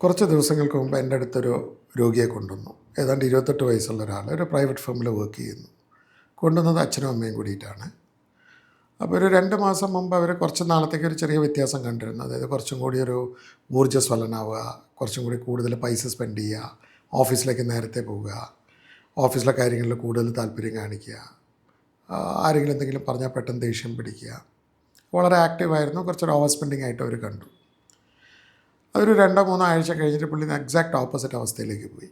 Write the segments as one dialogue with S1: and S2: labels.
S1: കുറച്ച് ദിവസങ്ങൾക്ക് മുമ്പ് എൻ്റെ അടുത്തൊരു രോഗിയെ കൊണ്ടുവന്നു. ഏതാണ്ട് 28 വയസ്സുള്ള ഒരാൾ, ഒരു പ്രൈവറ്റ് ഫേമിൽ വർക്ക് ചെയ്യുന്നു. കൊണ്ടുവന്നത് അച്ഛനും അമ്മയും കൂടിയിട്ടാണ്. അപ്പോൾ ഒരു 2 മാസം മുമ്പ് അവർ കുറച്ച് നാളത്തേക്ക് ഒരു ചെറിയ വ്യത്യാസം കണ്ടിരുന്നു. അതായത് കുറച്ചും കൂടി ഒരു ഊർജ്ജസ്വലനാവുക, കുറച്ചും കൂടി കൂടുതൽ പൈസ സ്പെൻഡ് ചെയ്യുക, ഓഫീസിലേക്ക് നേരത്തെ പോവുക, ഓഫീസിലെ കാര്യങ്ങളിൽ കൂടുതൽ താല്പര്യം കാണിക്കുക, ആരെങ്കിലും എന്തെങ്കിലും പറഞ്ഞാൽ പെട്ടെന്ന് ദേഷ്യം പിടിക്കുക, വളരെ ആക്റ്റീവായിരുന്നു. കുറച്ചൊരു ഓവർ സ്പെൻഡിങ് ആയിട്ട് അവർ കണ്ടു. അതൊരു 2-3 ആഴ്ച കഴിഞ്ഞിട്ട് പുള്ളി എക്സാക്റ്റ് ഓപ്പോസിറ്റ് അവസ്ഥയിലേക്ക് പോയി.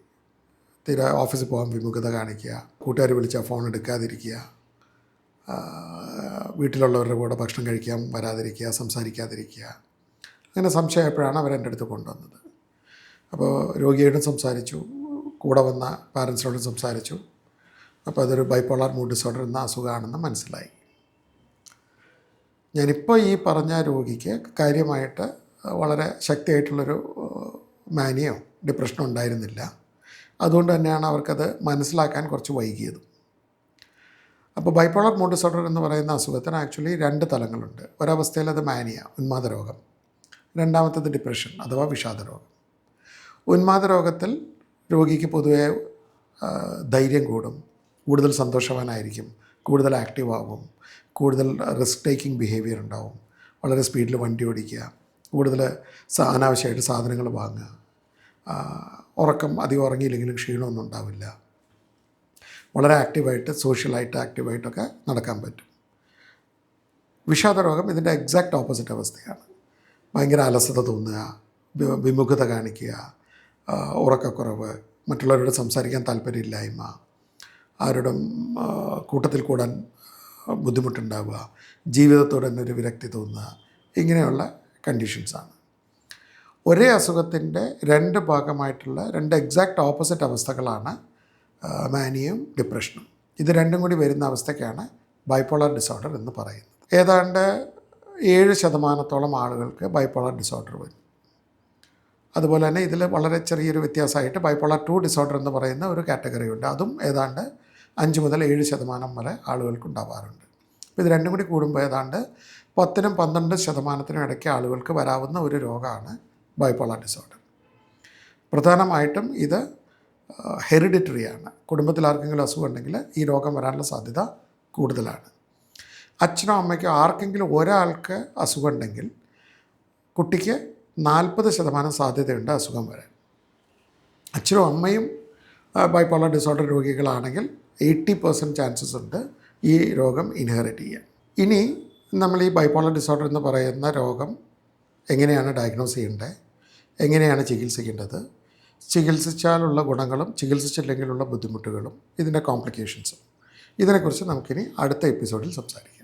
S1: തീരെ ഓഫീസിൽ പോകാൻ വിമുഖത കാണിക്കുക, കൂട്ടുകാർ വിളിച്ചാൽ ഫോൺ എടുക്കാതിരിക്കുക, വീട്ടിലുള്ളവരുടെ കൂടെ ഭക്ഷണം കഴിക്കാൻ വരാതിരിക്കുക, സംസാരിക്കാതിരിക്കുക. അങ്ങനെ സംശയമായപ്പോഴാണ് അവരെൻ്റെ അടുത്ത് കൊണ്ടുവന്നത്. അപ്പോൾ രോഗിയോടും സംസാരിച്ചു, കൂടെ വന്ന പാരൻസിനോടും സംസാരിച്ചു. അപ്പോൾ അതൊരു ബൈപ്പോളാർ മൂഡ് ഡിസോർഡർ എന്ന അസുഖമാണെന്ന് മനസ്സിലായി. ഞാനിപ്പോൾ ഈ പറഞ്ഞ രോഗിക്ക് കാര്യമായിട്ട് വളരെ ശക്തിയായിട്ടുള്ളൊരു മാനിയോ ഡിപ്രഷനോ ഉണ്ടായിരുന്നില്ല. അതുകൊണ്ട് തന്നെയാണ് അവർക്കത് മനസ്സിലാക്കാൻ കുറച്ച് വൈകിയത്. അപ്പോൾ ബൈപ്പോളർ മൂഡ് ഡിസോർഡർ എന്ന് പറയുന്ന അസുഖത്തിന് ആക്ച്വലി 2 തലങ്ങളുണ്ട്. ഒരവസ്ഥയിൽ അത് മാനിയ, ഉന്മാദ രോഗം. രണ്ടാമത്തത് ഡിപ്രഷൻ അഥവാ വിഷാദ രോഗം. ഉന്മാദ രോഗത്തിൽ രോഗിക്ക് പൊതുവെ ധൈര്യം കൂടും, കൂടുതൽ സന്തോഷവാനായിരിക്കും, കൂടുതൽ ആക്റ്റീവ് ആകും, കൂടുതൽ റിസ്ക് ടേക്കിംഗ് ബിഹേവിയർ ഉണ്ടാവും, വളരെ സ്പീഡിൽ വണ്ടി ഓടിക്കുക, കൂടുതൽ അനാവശ്യമായിട്ട് സാധനങ്ങൾ വാങ്ങുക, ഉറക്കം അധികം ഉറങ്ങിയില്ലെങ്കിലും ക്ഷീണമൊന്നും ഉണ്ടാവില്ല, വളരെ ആക്റ്റീവായിട്ട് സോഷ്യലായിട്ട് ആക്റ്റീവായിട്ടൊക്കെ നടക്കാൻ പറ്റും. വിഷാദ രോഗം ഇതിൻ്റെ എക്സാക്റ്റ് ഓപ്പോസിറ്റ് അവസ്ഥയാണ്. ഭയങ്കര അലസത തോന്നുക, വിമുഖത കാണിക്കുക, ഉറക്കക്കുറവ്, മറ്റുള്ളവരോട് സംസാരിക്കാൻ താല്പര്യമില്ലായ്മ, ആരുടെ കൂട്ടത്തിൽ കൂടാൻ ബുദ്ധിമുട്ടുണ്ടാവുക, ജീവിതത്തോട് തന്നെ ഒരു വിരക്തി തോന്നുക, ഇങ്ങനെയുള്ള കണ്ടീഷൻസാണ്. ഒരേ അസുഖത്തിൻ്റെ 2 ഭാഗമായിട്ടുള്ള 2 എക്സാക്റ്റ് ഓപ്പോസിറ്റ് അവസ്ഥകളാണ് മാനിയയും ഡിപ്രഷനും. ഇത് രണ്ടും കൂടി വരുന്ന അവസ്ഥയ്ക്കാണ് ബൈപ്പോളർ ഡിസോർഡർ എന്ന് പറയുന്നത്. ഏതാണ്ട് 7% ആളുകൾക്ക് ബൈപ്പോളർ ഡിസോർഡർ വരും. അതുപോലെ തന്നെ ഇതിൽ വളരെ ചെറിയൊരു വ്യത്യാസമായിട്ട് ബൈപ്പോളർ 2 ഡിസോർഡർ എന്ന് പറയുന്ന ഒരു കാറ്റഗറി ഉണ്ട്. അതും ഏതാണ്ട് 5 മുതൽ 7% വരെ ആളുകൾക്ക് ഉണ്ടാവാറുണ്ട്. അപ്പോൾ ഇത് രണ്ടും കൂടി കൂടുമ്പോൾ ഏതാണ്ട് 10-12% ഇടയ്ക്ക് ആളുകൾക്ക് വരാവുന്ന ഒരു രോഗമാണ് ബൈപ്പോളർ ഡിസോർഡർ. പ്രധാനമായിട്ടും ഇത് ഹെറിഡിറ്ററിയാണ്. കുടുംബത്തിൽ ആർക്കെങ്കിലും അസുഖം ഉണ്ടെങ്കിൽ ഈ രോഗം വരാനുള്ള സാധ്യത കൂടുതലാണ്. അച്ഛനോ അമ്മയ്ക്കോ ആർക്കെങ്കിലും ഒരാൾക്ക് അസുഖം ഉണ്ടെങ്കിൽ കുട്ടിക്ക് 40% സാധ്യതയുണ്ട് അസുഖം വരാൻ. അച്ഛനും അമ്മയും ബൈപ്പോളർ ഡിസോർഡർ രോഗികളാണെങ്കിൽ 80% ചാൻസസ് ഉണ്ട് ഈ രോഗം ഇൻഹെറിറ്റ് ചെയ്യാൻ. ഇനി നമ്മൾ ഈ ബൈപ്പോളർ ഡിസോർഡർ എന്ന് പറയുന്ന രോഗം എങ്ങനെയാണ് ഡയഗ്നോസ് ചെയ്യേണ്ടത്, എങ്ങനെയാണ് ചികിത്സിക്കേണ്ടത്, ചികിത്സിച്ചാലുള്ള ഗുണങ്ങളും ചികിത്സിച്ചില്ലെങ്കിലുള്ള ബുദ്ധിമുട്ടുകളും ഇതിൻ്റെ കോംപ്ലിക്കേഷൻസും, ഇതിനെക്കുറിച്ച് നമുക്കിനി അടുത്ത എപ്പിസോഡിൽ സംസാരിക്കാം.